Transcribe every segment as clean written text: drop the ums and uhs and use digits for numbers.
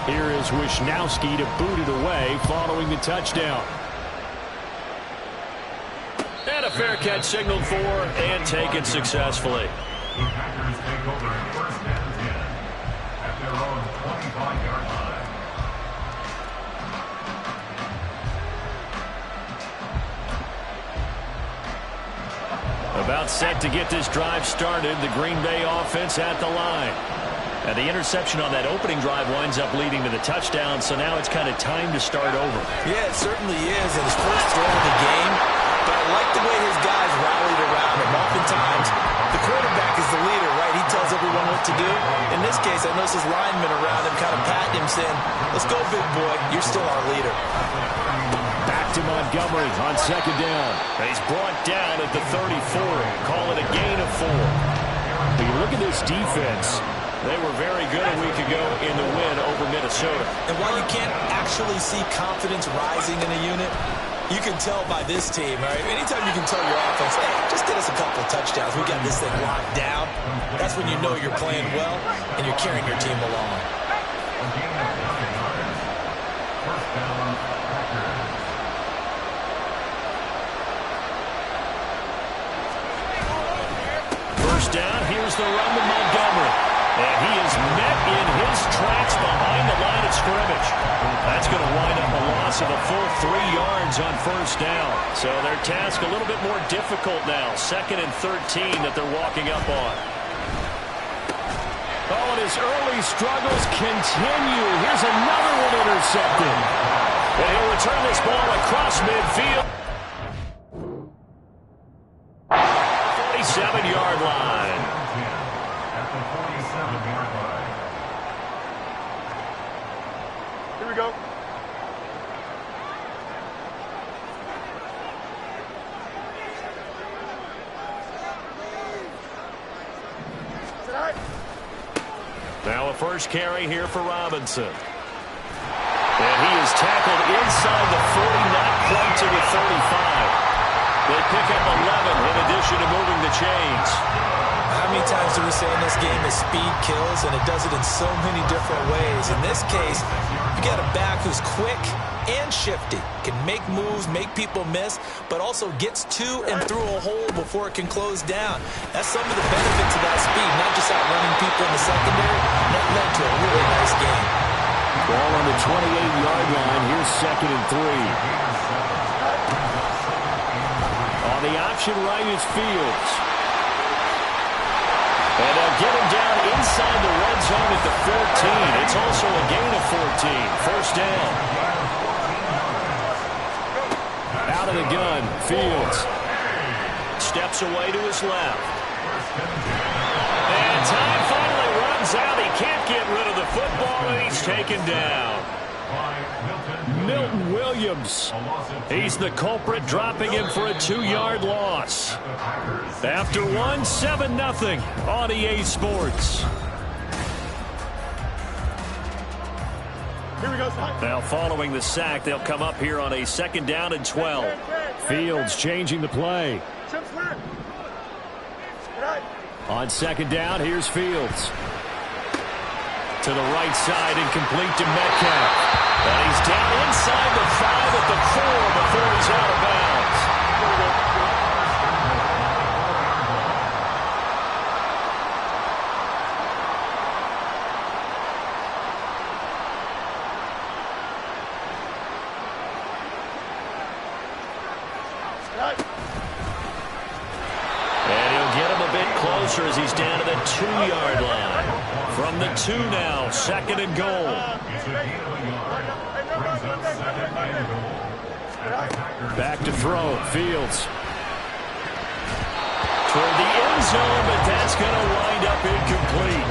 Here is Wisnowski to boot it away following the touchdown. And a fair catch signaled for and taken successfully. The Packers take over first and 10 at their own 25-yard line. About set to get this drive started, the Green Bay offense at the line. And the interception on that opening drive winds up leading to the touchdown, so now it's kind of time to start over. Yeah, it certainly is, and his first throw of the game. But I like the way his guys rallied around him. Oftentimes, the quarterback is the leader, right? He tells everyone what to do. In this case, I noticed his linemen around him kind of patting him, saying, let's go, big boy. You're still our leader. Back to Montgomery on second down. He's brought down at the 34. Call it a gain of 4. When you look at this defense, they were very good a week ago in the win over Minnesota. And while you can't actually see confidence rising in a unit, you can tell by this team, right? Anytime you can tell your offense, hey, just get us a couple of touchdowns. We got this thing locked down. That's when you know you're playing well and you're carrying your team along. First down, here's the run to Montgomery. And he is met in his tracks behind the line of scrimmage. That's going to wind up a loss of a full 3 yards on first down. So their task a little bit more difficult now. 2nd and 13 that they're walking up on. Oh, and his early struggles continue. Here's another one intercepted. And he'll return this ball across midfield. 47-yard line. At the 47-yard line. Here we go. Now a first carry here for Robinson. And he is tackled inside the 40, not quite to the 35. They pick up 11 in addition to moving the chains. How many times do we say in this game that speed kills, and it does it in so many different ways? In this case, you got a back who's quick and shifty, can make moves, make people miss, but also gets to and through a hole before it can close down. That's some of the benefits of that speed, not just outrunning people in the secondary. That led to a really nice game. Ball on the 28-yard line. Here's 2nd and 3. On the option right is Fields. And they'll get him down inside the red zone at the 14. It's also a gain of 14. First down. Out of the gun, Fields. Steps away to his left. And time finally runs out. He can't get rid of the football, and he's taken down. Milton Williams. He's the culprit, dropping him for a 2-yard loss. After one, 7-0 on EA Sports. Here we go. Now following the sack, they'll come up here on a 2nd down and 12. Fields changing the play. On 2nd down, here's Fields. To the right side and complete to Metcalf. And he's down inside the 5 at the 4 before he's out of bounds. And he'll get him a bit closer as he's down to the 2-yard line. From the 2 now, 2nd and goal. Back to throw, Fields. Toward the end zone, but that's going to wind up incomplete.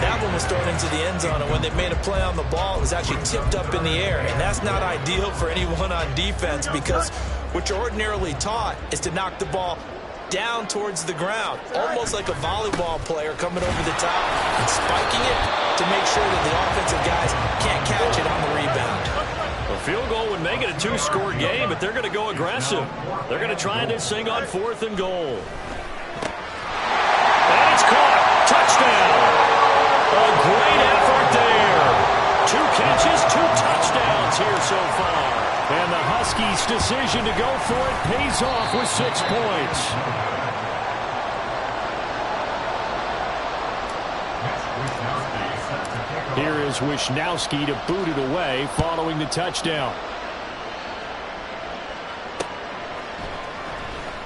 That one was thrown into the end zone, and when they made a play on the ball, it was actually tipped up in the air. And that's not ideal for anyone on defense, because what you're ordinarily taught is to knock the ball down towards the ground, almost like a volleyball player coming over the top and spiking it to make sure that the offensive guys can't catch it on the rebound. A field goal would make it a 2-score game, but they're going to go aggressive. They're going to try this thing on 4th and goal. And it's caught. Touchdown. A great effort there. 2 And the Huskies' decision to go for it pays off with 6 points. Here is Wisnowski to boot it away following the touchdown.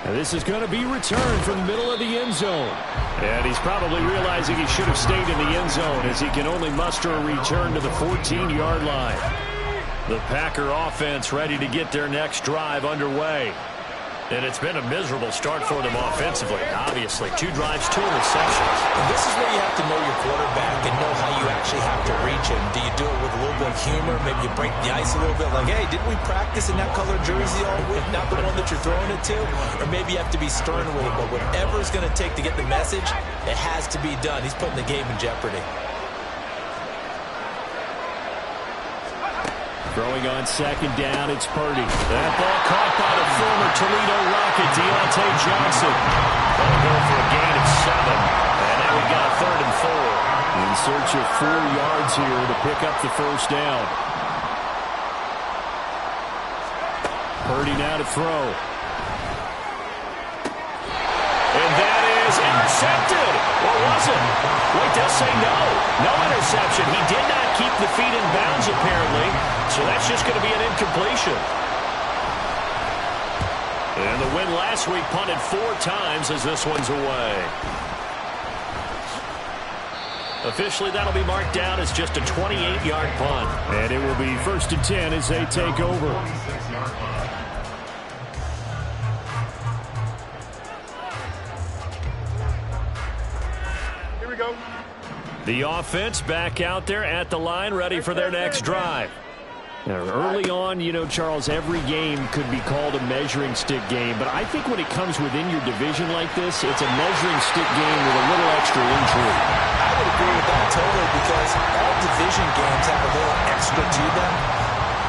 And this is going to be returned from the middle of the end zone. And he's probably realizing he should have stayed in the end zone as he can only muster a return to the 14-yard line. The Packer offense ready to get their next drive underway. And it's been a miserable start for them offensively. Obviously, 2 drives, 2 interceptions. And this is where you have to know your quarterback and know how you actually have to reach him. Do you do it with a little bit of humor? Maybe you break the ice a little bit like, hey, didn't we practice in that color jersey all week? Not the one that you're throwing it to? Or maybe you have to be stern with it. But whatever it's going to take to get the message, it has to be done. He's putting the game in jeopardy. Throwing on second down, it's Purdy. That ball caught by the former Toledo Rocket, Deontay Johnson. That'll go for a gain of 7. And now we've got a 3rd and 4. In search of 4 yards here to pick up the first down. Purdy now to throw. And that is intercepted. Or was it? Wait, they'll say no. No interception. He did not keep the feet in bounds, apparently. So that's just going to be an incompletion. And the win last week punted 4 times as this one's away. Officially, that'll be marked down as just a 28-yard punt. And it will be 1st and 10 as they take over. Here we go. The offense back out there at the line, ready for their next drive. Now, early on, you know, Charles, every game could be called a measuring stick game, but I think when it comes within your division like this, it's a measuring stick game with a little extra intrigue. I would agree with that totally because all division games have a little extra to them.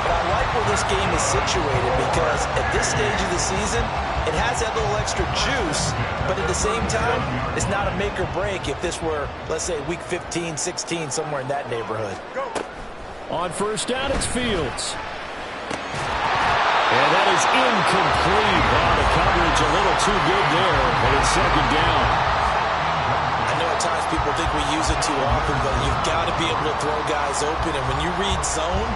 But I like where this game is situated because at this stage of the season, it has that little extra juice, but at the same time, it's not a make or break if this were, let's say, week 15, 16, somewhere in that neighborhood. Go. On first down, it's Fields. And that is incomplete. Wow, the coverage a little too good there, and it's 2nd down. I know at times people think we use it too often, but you've got to be able to throw guys open. And when you read zone,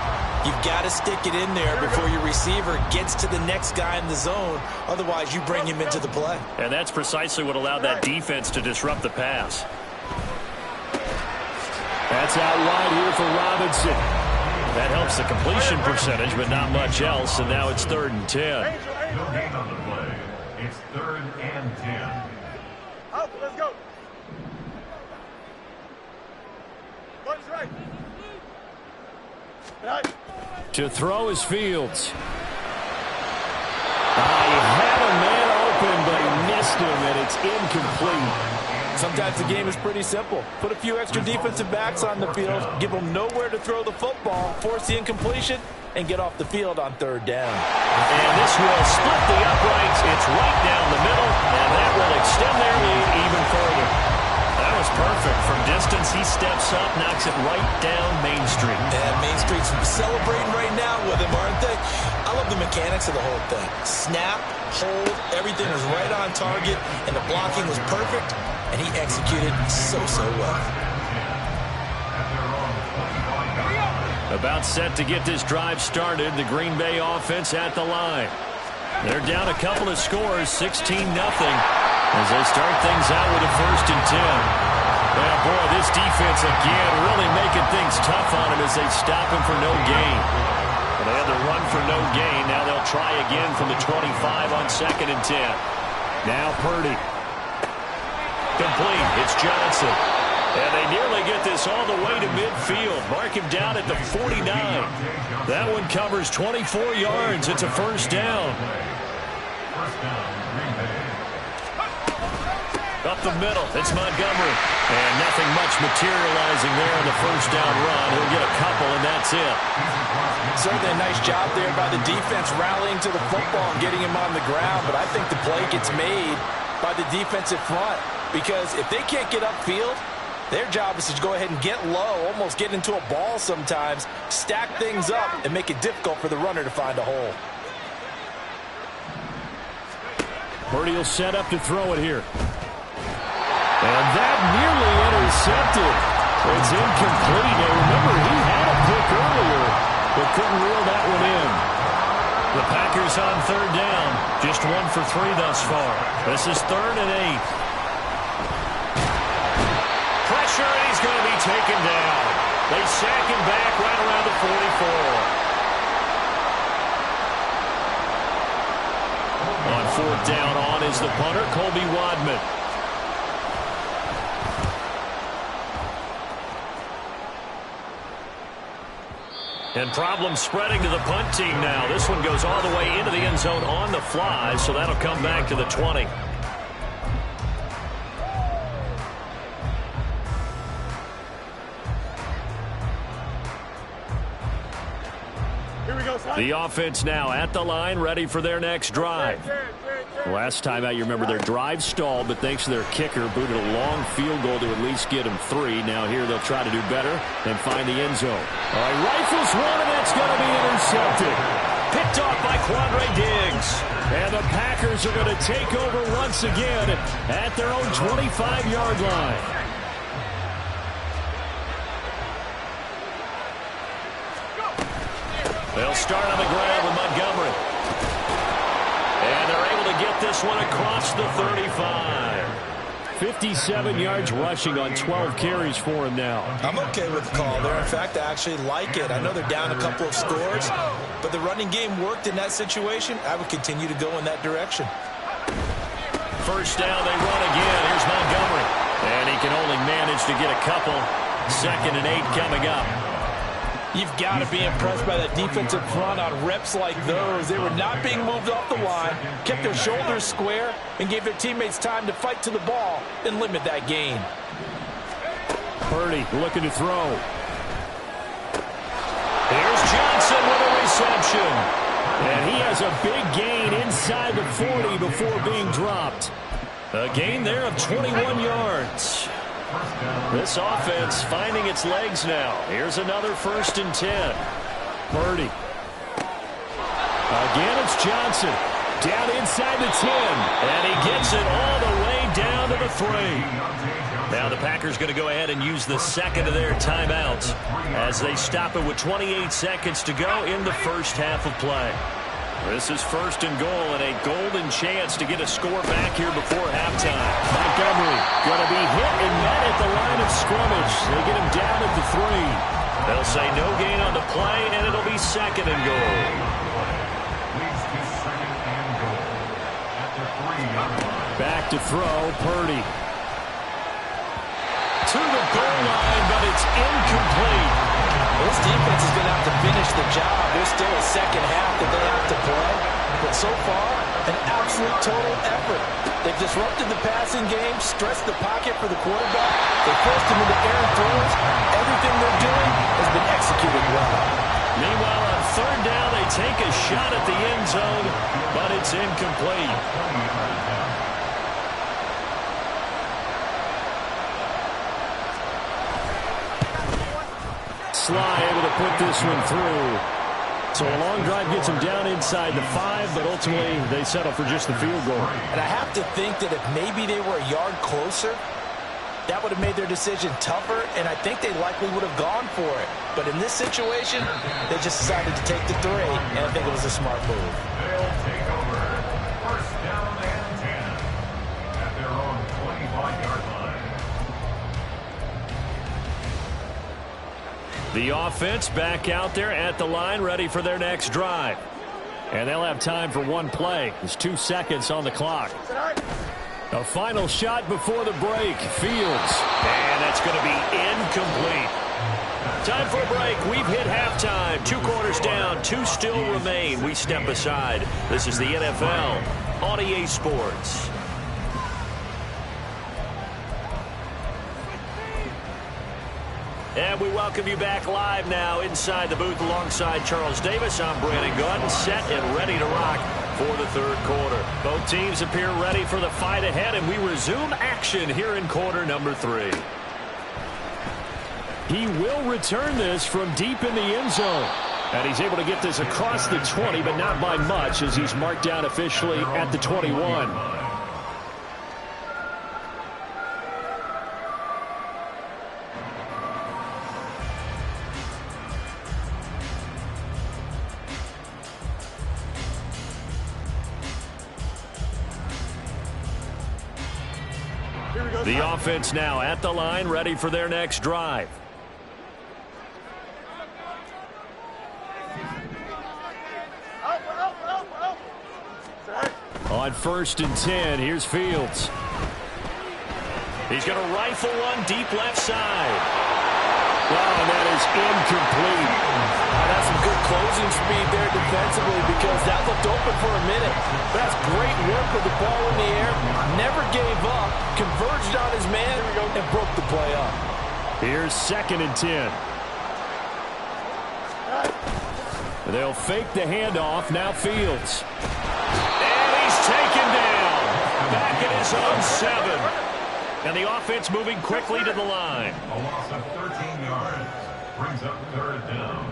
you've got to stick it in there before your receiver gets to the next guy in the zone. Otherwise, you bring him into the play. And that's precisely what allowed that defense to disrupt the pass. That's out wide here for Robinson. That helps the completion percentage, but not much else. And now it's 3rd and 10. No gain on the play. It's 3rd and 10. Up, let's go. One's right. Right. To throw is Fields. He had a man open, but he missed him, and it's incomplete. Sometimes the game is pretty simple. Put a few extra defensive backs on the field, give them nowhere to throw the football, force the incompletion, and get off the field on 3rd down. And this will split the uprights. It's right down the middle, and that will extend their lead even further. That was perfect. From distance, he steps up, knocks it right down Main Street. And Main Street's celebrating right now with him, aren't they? I love the mechanics of the whole thing. Snap, hold, everything was right on target, and the blocking was perfect. And he executed so well. About set to get this drive started, the Green Bay offense at the line. They're down a couple of scores, 16-0, as they start things out with a 1st and 10. Well, boy, this defense again really making things tough on him as they stop him for no gain. Well, they had the run for no gain. Now they'll try again from the 25 on 2nd and 10. Now Purdy. Complete. It's Johnson. And they nearly get this all the way to midfield. Mark him down at the 49. That one covers 24 yards. It's a 1st down. Up the middle. It's Montgomery. And nothing much materializing there on the 1st down run. He'll get a couple, and that's it. Certainly a nice job there by the defense rallying to the football and getting him on the ground. But I think the play gets made by the defensive front. Because if they can't get upfield, Their job is to go ahead and get low, almost get into a ball sometimes, stack things up, and make it difficult for the runner to find a hole. Purdy will set up to throw it here. And that nearly intercepted. It's incomplete. Now remember, he had a pick earlier, but couldn't reel that one in. The Packers on third down. Just 1 for 3 thus far. This is 3rd and 8. Pressure, and he's going to be taken down. They sack him back right around the 44. On 4th down on is the punter, Colby Wadman. And problems spreading to the punt team now. This one goes all the way into the end zone on the fly, so that'll come back to the 20. The offense now at the line, ready for their next drive. Last time out, you remember their drive stalled, but thanks to their kicker, booted a long field goal to at least get them 3. Now here they'll try to do better and find the end zone. All right, rifles one, and that's going to be intercepted. Picked off by Quandre Diggs. And the Packers are going to take over once again at their own 25-yard line. They'll start on the ground with Montgomery. And they're able to get this one across the 35. 57 yards rushing on 12 carries for him now. I'm okay with the call there. In fact, I actually like it. I know they're down a couple of scores, but the running game worked in that situation. I would continue to go in that direction. First down, they run again. Here's Montgomery. And he can only manage to get a couple. 2nd and 8 coming up. You've got to be impressed by that defensive front on reps like those. They were not being moved off the line, kept their shoulders square, and gave their teammates time to fight to the ball and limit that gain. Purdy looking to throw. Here's Johnson with a reception. And he has a big gain inside the 40 before being dropped. A gain there of 21 yards. This offense finding its legs now. Here's another 1st and 10. Purdy. Again, it's Johnson. Down inside the 10. And he gets it all the way down to the 3. Now the Packers going to go ahead and use the 2nd of their timeouts as they stop it with 28 seconds to go in the first half of play. This is 1st and goal and a golden chance to get a score back here before halftime. Montgomery going to be hit and met at the line of scrimmage. They get him down at the 3. They'll say no gain on the play, and it'll be 2nd and goal. Back to throw, Purdy. To the goal line, but it's incomplete. This defense is going to have to finish the job. There's still a second half that they have to play. But so far, an absolute total effort. They've disrupted the passing game, stressed the pocket for the quarterback. They forced him into errant throws. Everything they're doing has been executed well. Meanwhile, on 3rd down, they take a shot at the end zone, but it's incomplete. Sly able to put this one through. So a long drive gets them down inside the 5, but ultimately they settle for just the field goal. And I have to think that if maybe they were a yard closer, that would have made their decision tougher, and I think they likely would have gone for it. But in this situation, they just decided to take the 3, and I think it was a smart move. They'll take over 1st down and 10 at their own 25-yard line. The offense back out there at the line, ready for their next drive. And they'll have time for one play. There's 2 seconds on the clock. A final shot before the break. Fields. And that's going to be incomplete. Time for a break. We've hit halftime. 2 quarters down. 2 still remain. We step aside. This is the NFL on EA Sports. And we welcome you back live now inside the booth alongside Charles Davis. I'm Brandon Gaudin, set and ready to rock for the 3rd quarter. Both teams appear ready for the fight ahead, and we resume action here in quarter number 3. He will return this from deep in the end zone. And he's able to get this across the 20, but not by much, as he's marked down officially at the 21. The offense now at the line, ready for their next drive. On 1st and 10, here's Fields. He's going to rifle one deep left side. Oh, and that is incomplete. That's some good closing speed there defensively, because that looked open for a minute. That's great work with the ball in the air. Never gave up, converged on his man, and broke the play up. Here's 2nd and 10. They'll fake the handoff. Now Fields. And he's taken down. Back at his own 7. And the offense moving quickly to the line. A loss of 13 yards. Brings up 3rd down.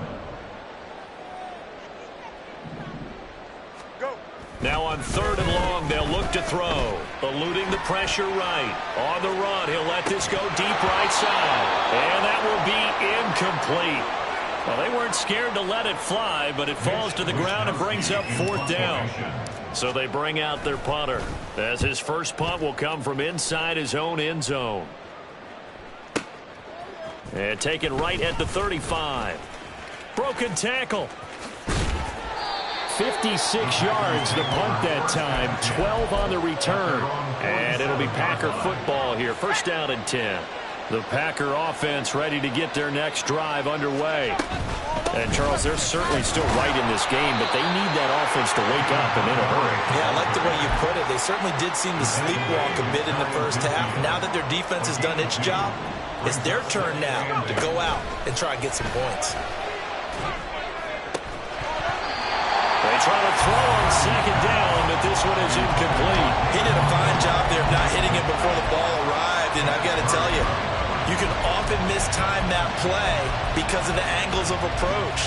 Go. Now on 3rd and long, they'll look to throw. Eluding the pressure right. On the run, he'll let this go deep right side. And that will be incomplete. Well, they weren't scared to let it fly, but it falls to the ground and brings up 4th down. So they bring out their punter, as his first punt will come from inside his own end zone. And taken right at the 35. Broken tackle. 56 yards the punt that time, 12 on the return. And it'll be Packer football here, 1st down and 10. The Packer offense ready to get their next drive underway. And, Charles, they're certainly still right in this game, but they need that offense to wake up and in a hurry. Yeah, I like the way you put it. They certainly did seem to sleepwalk a bit in the first half. Now that their defense has done its job, it's their turn now to go out and try and get some points. They try to throw on 2nd down, but this one is incomplete. He did a fine job there of not hitting it before the ball arrived, and I've got to tell you, you can often mistime that play because of the angles of approach.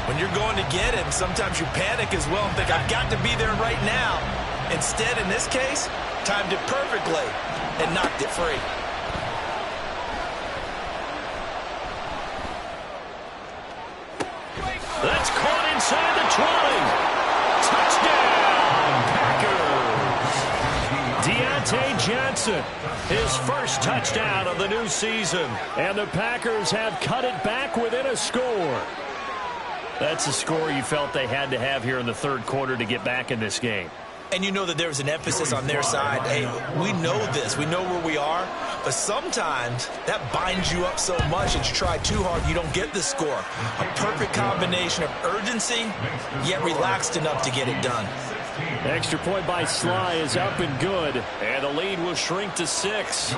When you're going to get him, sometimes you panic as well and think, I've got to be there right now. Instead, in this case, timed it perfectly and knocked it free. That's caught inside the 20. Touchdown, Packers. Deontay Johnson, his first touchdown of the new season. And the Packers have cut it back within a score. That's a score you felt they had to have here in the 3rd quarter to get back in this game. And you know that there was an emphasis on their side. Hey, we know this. We know where we are. But sometimes that binds you up so much that you try too hard, you don't get the score. A perfect combination of urgency, yet relaxed enough to get it done. Extra point by Sly is up and good. And the lead will shrink to 6.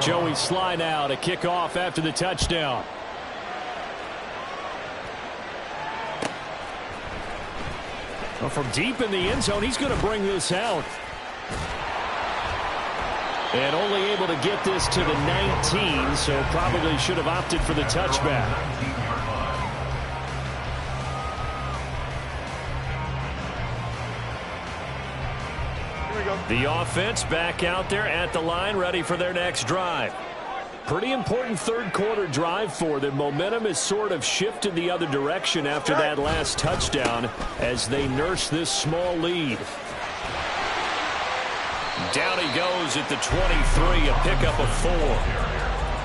Joey Sly now to kick off after the touchdown. Well, from deep in the end zone, he's going to bring this out. And only able to get this to the 19, so probably should have opted for the touchback. The offense back out there at the line, ready for their next drive. Pretty important 3rd quarter drive for them. Momentum has sort of shifted the other direction after that last touchdown as they nurse this small lead. Down he goes at the 23, a pickup of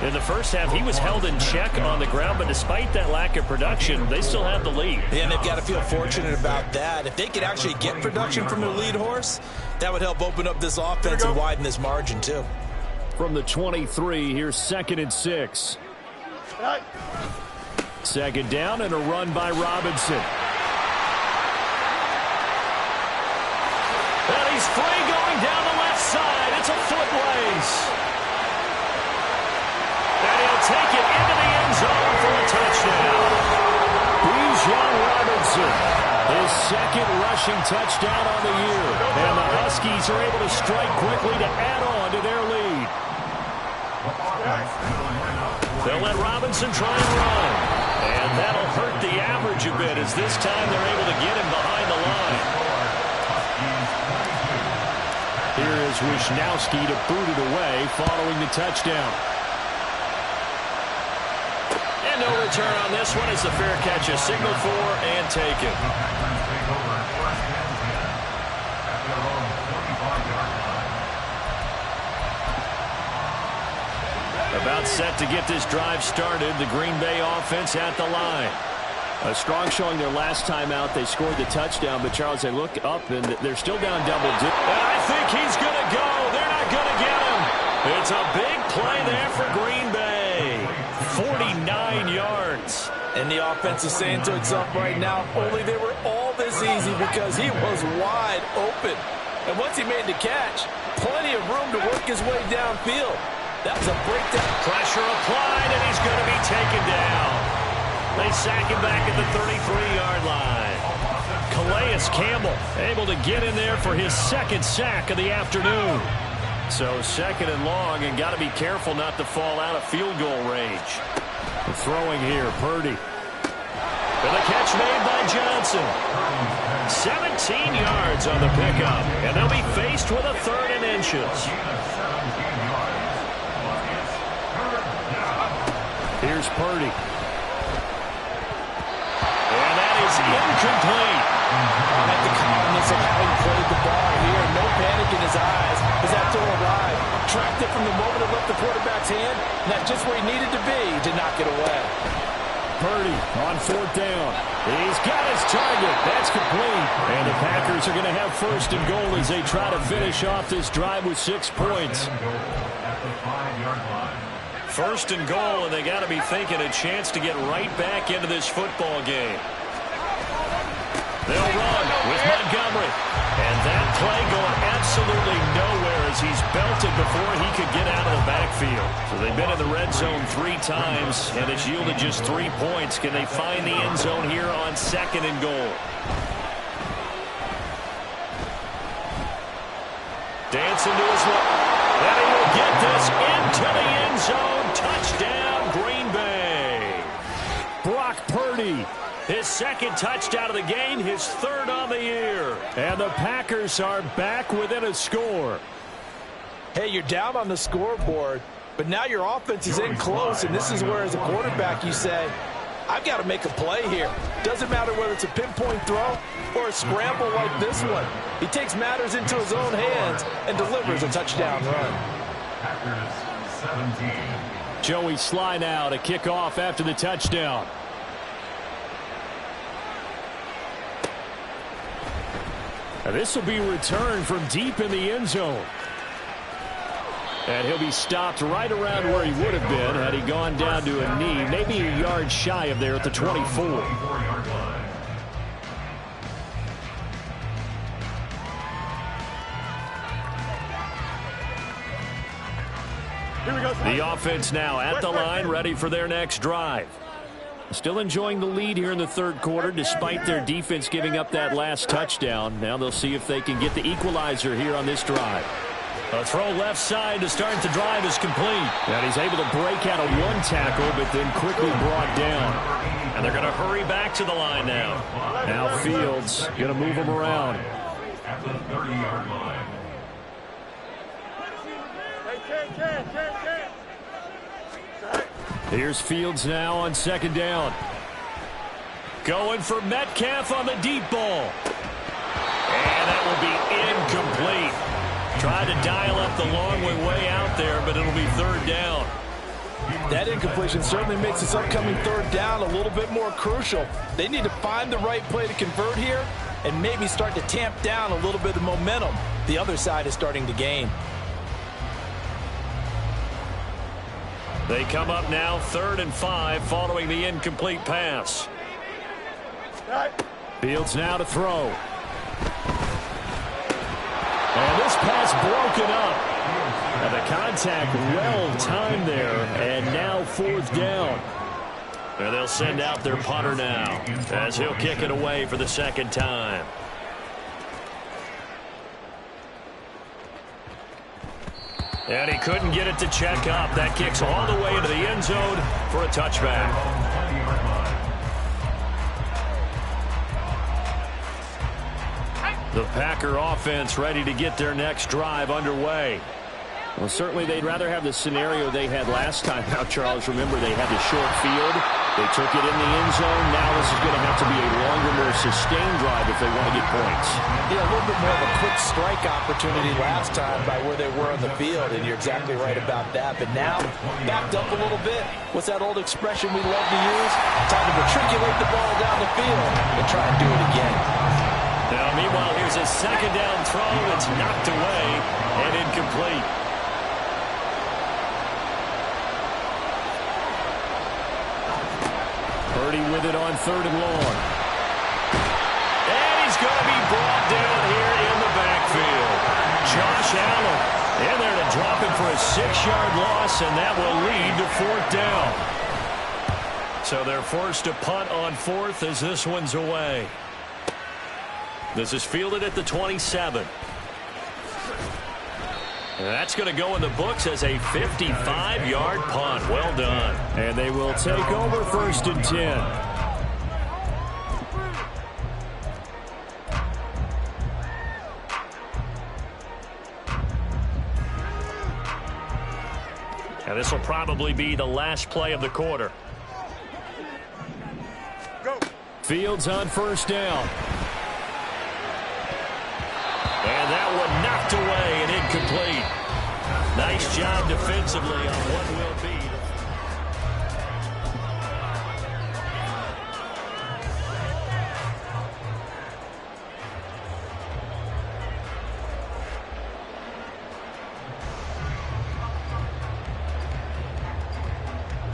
4. In the first half, he was held in check on the ground, but despite that lack of production, they still have the lead. Yeah, and they've got to feel fortunate about that. If they could actually get production from their lead horse, that would help open up this offense and widen this margin, too. From the 23, here's 2nd and 6. 2nd down and a run by Robinson. And he's free going down the left side. It's a foot race. And he'll take it into the end zone for a touchdown. Bijan Robinson, his 2nd rushing touchdown on the year. And the Huskies are able to strike quickly to add on to their lead. They'll let Robinson try and run. And that'll hurt the average a bit as this time they're able to get him behind the line. Here is Wisnowski to boot it away following the touchdown. And no return on this one as the fair catch is signaled for and taken. About set to get this drive started. The Green Bay offense at the line. A strong showing their last time out. They scored the touchdown, but Charles, they look up and they're still down double digits. And I think he's going to go. They're not going to get him. It's a big play there for Green Bay. 49 yards. And the offense is saying to itself right now, only they were all this easy because he was wide open. And once he made the catch, plenty of room to work his way downfield. That was a breakdown. Pressure applied, and he's going to be taken down. They sack him back at the 33-yard line. Calais Campbell able to get in there for his second sack of the afternoon. So second and long, and got to be careful not to fall out of field goal range. Throwing here, Purdy. And the catch made by Johnson. 17 yards on the pickup, and they'll be faced with a 3rd and inches. Here's Purdy. And that is incomplete. At the calmness of having played the ball here, no panic in his eyes as that throw arrived. Tracked it from the moment it left the quarterback's hand, and that's just where he needed to be to knock it away. Purdy on 4th down. He's got his target. That's complete. And the Packers are going to have 1st and goal as they try to finish off this drive with 6 points. 1st and goal, and they got to be thinking a chance to get right back into this football game. They'll run with Montgomery. And that play going absolutely nowhere as he's belted before he could get out of the backfield. So they've been in the red zone 3 times, and it's yielded just 3 points. Can they find the end zone here on 2nd and goal? Dancing to his left. And he will get this into the end zone. Touchdown, Green Bay. Brock Purdy. His 2nd touchdown of the game, his 3rd on the year. And the Packers are back within a score. Hey, you're down on the scoreboard, but now your offense is in close, and this is where, as a quarterback, you say, I've got to make a play here. Doesn't matter whether it's a pinpoint throw or a scramble like this one. He takes matters into his own hands and delivers a touchdown run. Packers 17. Joey Sly now to kick off after the touchdown. And this will be returned from deep in the end zone. And he'll be stopped right around where he would have been had he gone down to a knee, maybe a yard shy of there at the 24. The offense now at the line, ready for their next drive. Still enjoying the lead here in the 3rd quarter despite their defense giving up that last touchdown. Now they'll see if they can get the equalizer here on this drive. A throw left side to start the drive is complete. And he's able to break out of 1 tackle, but then quickly brought down. And they're going to hurry back to the line now. Now Fields going to move him around. At the 30-yard line. Here's Fields now on 2nd down. Going for Metcalf on the deep ball. And that will be incomplete. Tried to dial up the long way out there, but it'll be 3rd down. That incompletion certainly makes this upcoming 3rd down a little bit more crucial. They need to find the right play to convert here and maybe start to tamp down a little bit of momentum the other side is starting to gain. They come up now 3rd and 5 following the incomplete pass. Fields now to throw. And this pass broken up. And the contact well timed there. And now 4th down. And they'll send out their punter now as he'll kick it away for the 2nd time. And he couldn't get it to check up. That kicks all the way into the end zone for a touchback. The Packer offense ready to get their next drive underway. Well, certainly they'd rather have the scenario they had last time. Now, Charles, remember they had the short field. They took it in the end zone. Now this is going to have to be a longer, more sustained drive if they want to get points. Yeah, a little bit more of a quick strike opportunity last time by where they were on the field, and you're exactly right about that. But now, backed up a little bit. What's that old expression we love to use? Time to matriculate the ball down the field and try and do it again. Now, meanwhile, here's a second down throw that's knocked away and incomplete. Purdy with it on 3rd and long. And he's going to be brought down here in the backfield. Josh Allen in there to drop him for a 6-yard loss, and that will lead to 4th down. So they're forced to punt on 4th as this one's away. This is fielded at the 27. And that's going to go in the books as a 55-yard punt. Well done. And they will take over 1st and 10. And this will probably be the last play of the quarter. Go. Fields on 1st down. And that one knocked away and incomplete. Nice job defensively on what will be.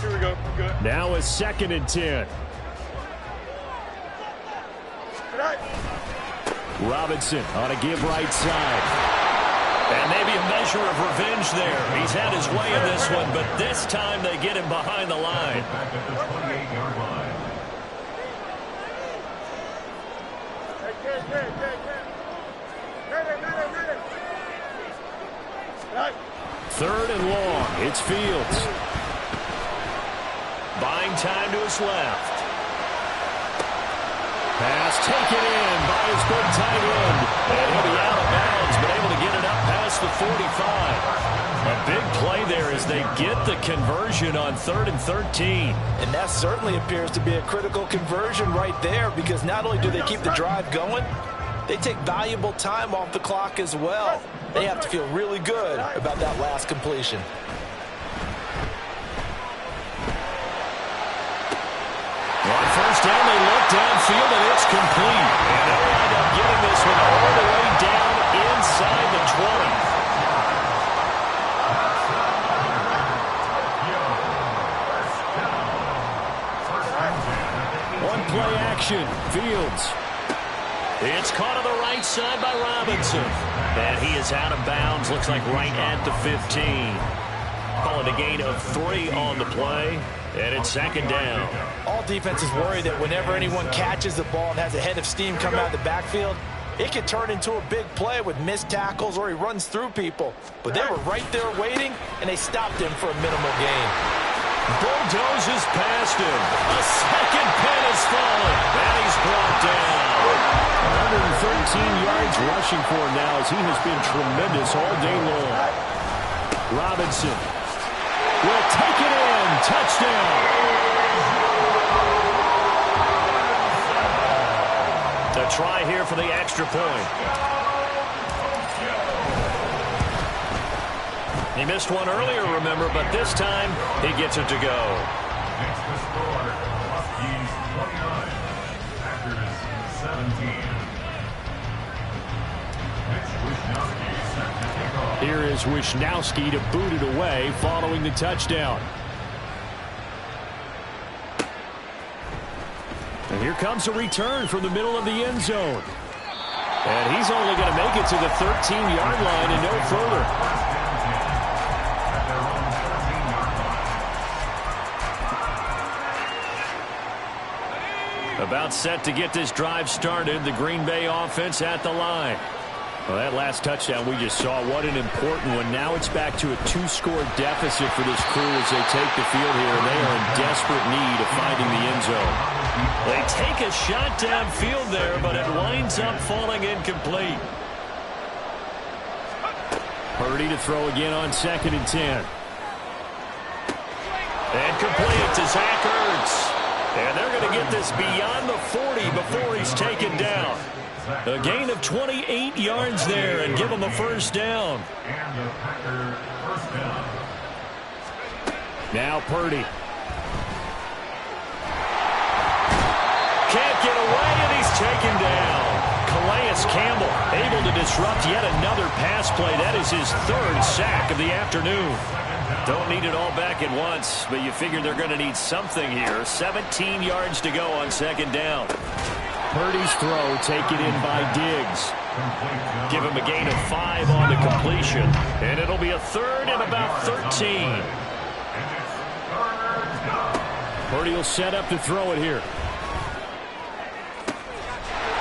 Here we go. Good. Now a 2nd and 10. Right. Robinson on a give right side. And maybe a measure of revenge there. He's had his way in this one, but this time they get him behind the line. Back at the 28-yard line. Right. 3rd and long. It's Fields. Buying time to his left. Pass taken in by his big tight end. And he'll be out of bounds, but able to get it up past the 45. A big play there as they get the conversion on 3rd and 13. And that certainly appears to be a critical conversion right there, because not only do they keep the drive going, they take valuable time off the clock as well. They have to feel really good about that last completion. On 1st down, they look downfield, and it's complete. And they'll wind up getting this one all the way down inside the 20. One play action. Fields. It's caught on the right side by Robinson. And he is out of bounds, looks like right at the 15. Call it a gain of 3 on the play. And it's 2nd down. All defenses worry that whenever anyone catches the ball and has a head of steam come out of the backfield, it could turn into a big play with missed tackles or he runs through people. But they were right there waiting, and they stopped him for a minimal gain. Bulldozes past him. A second pin has fallen. And he's brought down. 113 yards rushing for him now as he has been tremendous all day long. Robinson will take it in. Touchdown. A try here for the extra point. He missed one earlier, remember, but this time he gets it to go. Next to score, Huskies 29, Packers 17. Mitch Wishnowsky set to kick off. Here is Wishnowsky to boot it away following the touchdown. And here comes a return from the middle of the end zone. And he's only going to make it to the 13-yard line and no further. About set to get this drive started. The Green Bay offense at the line. Well, that last touchdown we just saw, what an important one. Now it's back to a 2-score deficit for this crew as they take the field here, and they are in desperate need of finding the end zone. They take a shot downfield there, but it winds up falling incomplete. Purdy to throw again on 2nd and 10. And complete to Zach Ertz. And they're going to get this beyond the 40 before he's taken down. A gain of 28 yards there and give him a first down. And the Packers first down. Now Purdy. Can't get away, and he's taken down. Calais Campbell able to disrupt yet another pass play. That is his 3rd sack of the afternoon. Don't need it all back at once, but you figure they're going to need something here. 17 yards to go on 2nd down. Purdy's throw taken in by Diggs. Give him a gain of 5 on the completion, and it'll be a 3rd and about 13. Purdy will set up to throw it here.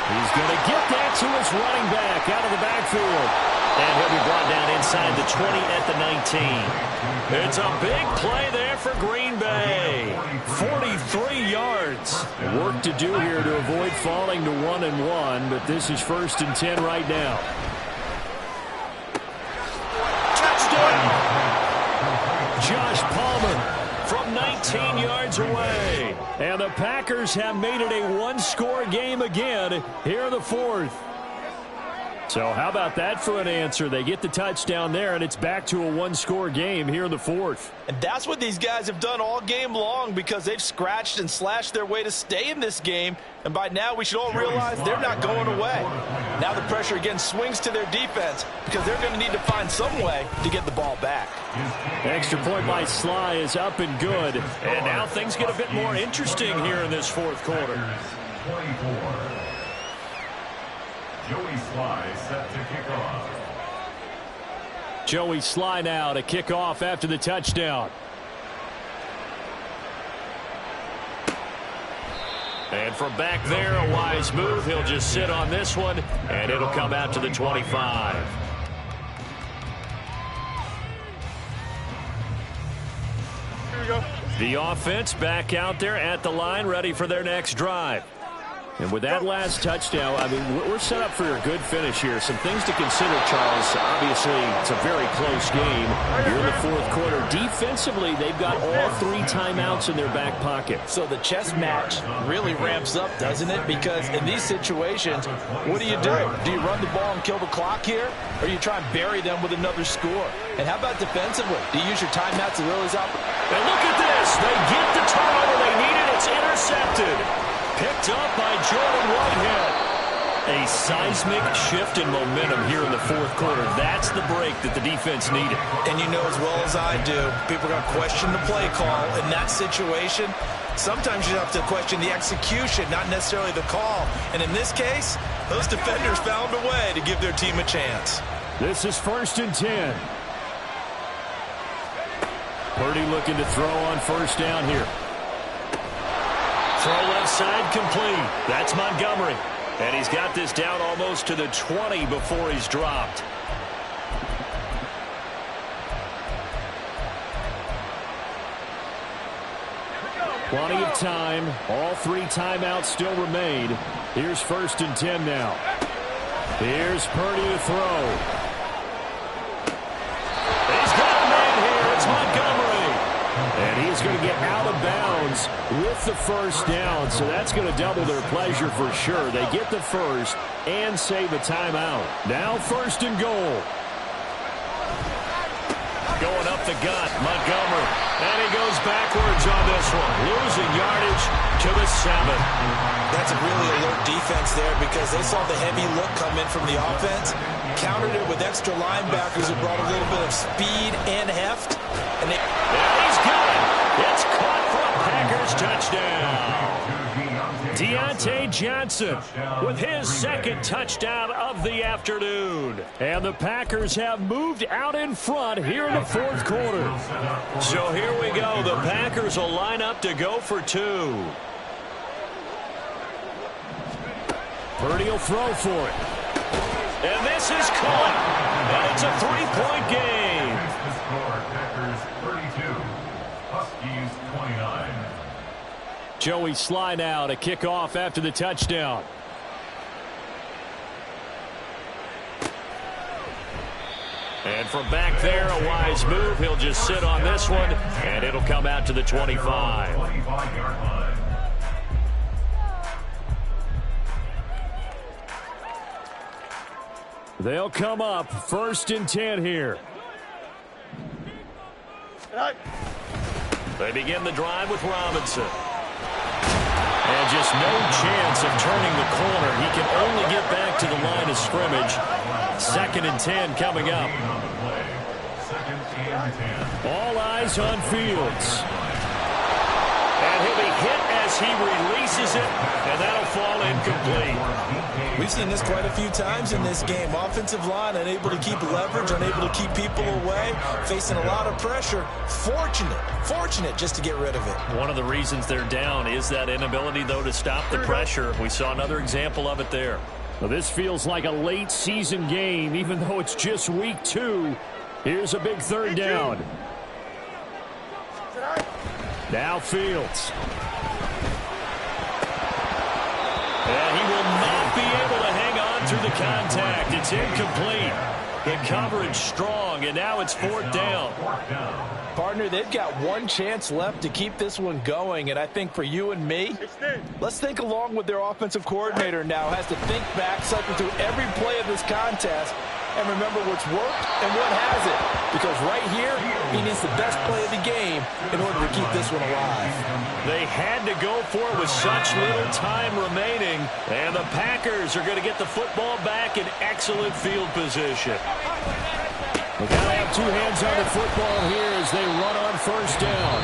He's going to get that to his running back out of the backfield. And he'll be brought down inside the 20 at the 19. It's a big play there for Green Bay. 43 yards. Work to do here to avoid falling to 1-1, but this is 1st and 10 right now. Touchdown! Josh Palmer from 19 yards away. And the Packers have made it a 1-score game again here in the 4th. So how about that for an answer? They get the touchdown there, and it's back to a 1-score game here in the 4th. And that's what these guys have done all game long, because they've scratched and slashed their way to stay in this game. And by now we should all realize they're not going away. Now the pressure again swings to their defense, because they're going to need to find some way to get the ball back. Extra point by Sly is up and good. And now things get a bit more interesting here in this 4th quarter. 24. Joey Sly set to kick off. Joey Sly now to kick off after the touchdown. And from back there, a wise move. He'll just sit on this one, and it'll come out to the 25. Here we go. The offense back out there at the line, ready for their next drive. And with that last touchdown, I mean, we're set up for a good finish here. Some things to consider, Charles. Obviously, it's a very close game. You're in the 4th quarter. Defensively, they've got all 3 timeouts in their back pocket. So the chess match really ramps up, doesn't it? Because in these situations, what do? Do you run the ball and kill the clock here? Or you try and bury them with another score? And how about defensively? Do you use your timeouts to really out? And look at this. They get the turnover they needed. It's intercepted. Picked up by Jordan Whitehead. A seismic shift in momentum here in the 4th quarter. That's the break that the defense needed. And you know as well as I do, people are going to question the play call in that situation. Sometimes you have to question the execution, not necessarily the call. And in this case, those defenders found a way to give their team a chance. This is 1st and 10. Purdy looking to throw on 1st down here. Throw left side complete. That's Montgomery. And he's got this down almost to the 20 before he's dropped. Plenty of time. All 3 timeouts still remain. Here's 1st and 10 now. Here's Purdy to throw. He's got a man here. It's Montgomery. And he's going to get out of bounds with the 1st down. So that's going to double their pleasure for sure. They get the 1st and save a timeout. Now 1st and goal. Going up the gut, Montgomery. And he goes backwards on this one. Losing yardage to the 7. That's a really alert defense there, because they saw the heavy look come in from the offense, countered it with extra linebackers who brought a little bit of speed and heft. And he's got it. It's caught for a Packers touchdown. Deontay Johnson with his 2nd touchdown of the afternoon. And the Packers have moved out in front here in the 4th quarter. So here we go. The Packers will line up to go for 2. Purdy will throw for it. And this is caught. And it's a 3-point game. The score, Packers 32, Huskies 29. Joey Sly now to kick off after the touchdown. And from back there, a wise move. He'll just sit on this one, and it'll come out to the 25. 25-yard line. They'll come up 1st and 10 here. They begin the drive with Robinson. And just no chance of turning the corner. He can only get back to the line of scrimmage. 2nd and 10 coming up. All eyes on Fields. And he'll be hit as he releases it, and that'll fall incomplete. We've seen this quite a few times in this game. Offensive line unable to keep leverage, unable to keep people away, facing a lot of pressure. Fortunate just to get rid of it. One of the reasons they're down is that inability, though, to stop the pressure. We saw another example of it there. Well, this feels like a late season game, even though it's just week 2. Here's a big 3rd down. Now Fields. And he will not be able to hang on through the contact. It's incomplete. The coverage strong, and now it's 4th down. Partner, they've got one chance left to keep this one going, and I think for you and me, let's think along with their offensive coordinator now. Has to think back, cycle through every play of this contest, and remember what's worked and what hasn't. Because right here, he needs the best play of the game in order to keep this one alive. They had to go for it with such little time remaining, and the Packers are going to get the football back in excellent field position. We've got to have 2 hands on the football here as they run on 1st down.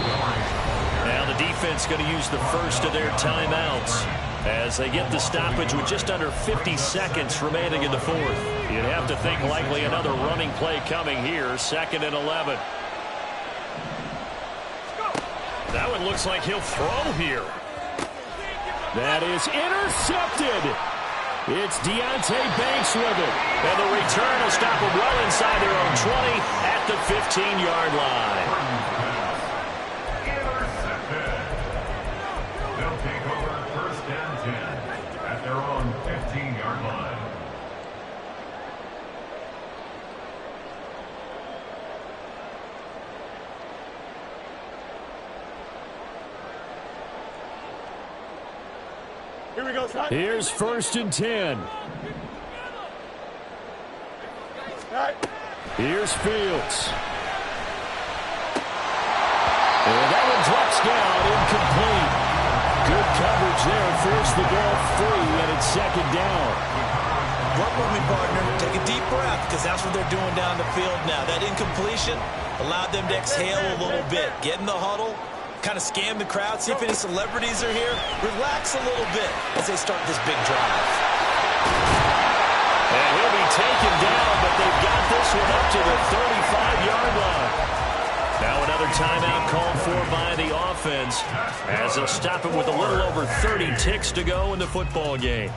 Now the defense going to use the first of their timeouts as they get the stoppage with just under 50 seconds remaining in the 4th. You'd have to think likely another running play coming here, 2nd and 11. That one looks like he'll throw here. That is intercepted. It's Deonte Banks with it. And the return will stop them well inside their own 20 at the 15-yard line. Intercepted. They'll take over 1st and 10 at their own 15-yard line. Here we go, son. Here's 1st and 10. Here's Fields. And that one drops down, incomplete. Good coverage there, forced the ball free, and it's 2nd down. Work with me, partner. Take a deep breath, because that's what they're doing down the field now. That incompletion allowed them to exhale a little bit. Get in the huddle, kind of scan the crowd, see if any celebrities are here. Relax a little bit as they start this big drive. And he'll be taken down, but they've got this one up to the 35-yard line. Now another timeout called for by the offense as they'll stop it with a little over 30 ticks to go in the football game.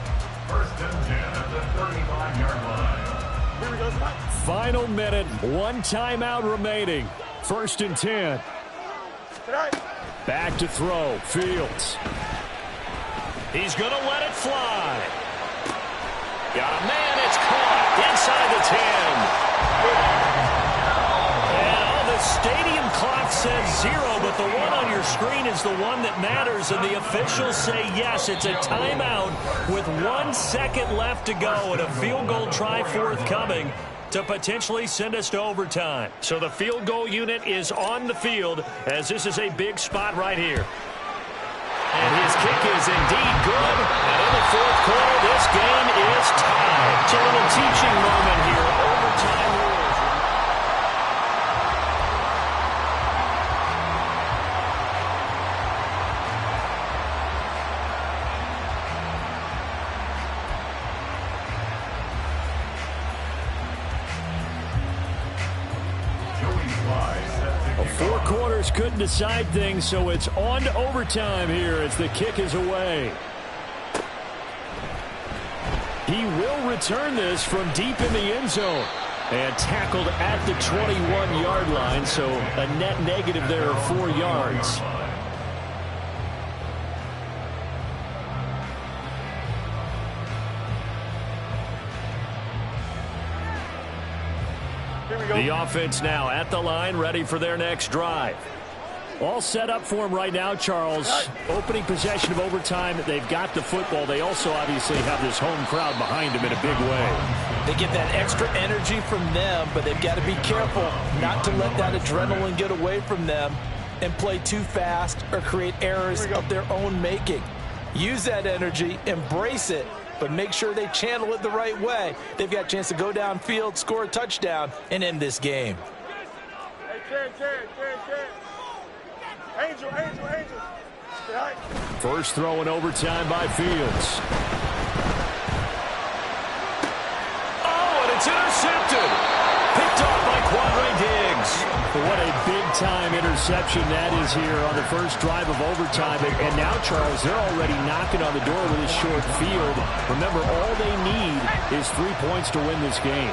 1st and 10 at the 35-yard line. Here we go, son. Final minute, 1 timeout remaining. 1st and 10. Back to throw, Fields. He's going to let it fly. Got a man, it's caught inside the 10. And the stadium clock says 0, but the one on your screen is the one that matters, and the officials say yes, it's a timeout with 1 second left to go and a field goal try forthcoming to potentially send us to overtime. So the field goal unit is on the field as this is a big spot right here. And his kick is indeed good. And in the 4th quarter, this game is tied. It's a little teaching moment here. Overtime rules. Joey 4 quarters couldn't decide things, so it's on to overtime here as the kick is away. He will return this from deep in the end zone. And tackled at the 21-yard line, so a net negative there of 4 yards. Here we go. The offense now at the line, ready for their next drive. All set up for him right now, Charles. Opening possession of overtime. They've got the football. They also obviously have this home crowd behind them in a big way. They get that extra energy from them, but they've got to be careful not to let that adrenaline get away from them and play too fast or create errors of their own making. Use that energy, embrace it, but make sure they channel it the right way. They've got a chance to go downfield, score a touchdown, and end this game. Hey, Terry. Angel. First throw in overtime by Fields. Oh, and it's intercepted. Picked off by Quandre Diggs. What a big-time interception that is here on the first drive of overtime. And now, Charles, they're already knocking on the door with this short field. Remember, all they need is 3 points to win this game.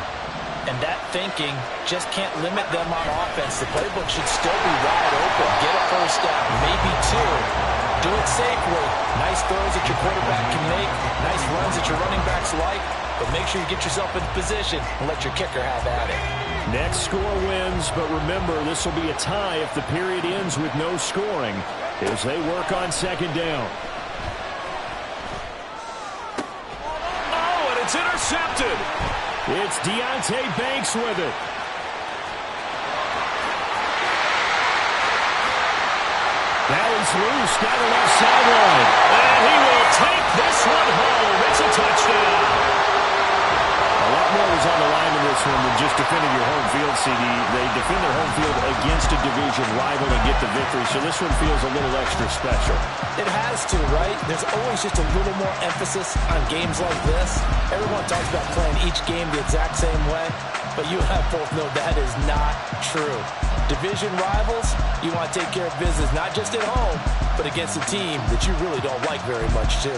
And that thinking just can't limit them on offense. The playbook should still be wide open. Get a first down, maybe 2. Do it safely. Nice throws that your quarterback can make. Nice runs that your running backs like. But make sure you get yourself in position and let your kicker have at it. Next score wins, but remember, this will be a tie if the period ends with no scoring as they work on second down. Oh, and it's intercepted. It's Deonte Banks with it. Now he's loose down the left sideline. And he will take this one home. It's a touchdown. A lot more was on the line in this one than just defending your home field, CD. They defend their home field against a division rival and get the victory, so this one feels a little extra special. It has to, right? There's always just a little more emphasis on games like this. Everyone talks about playing each game the exact same way, but you and I both know that is not true. Division rivals, you want to take care of business not just at home, but against a team that you really don't like very much, too.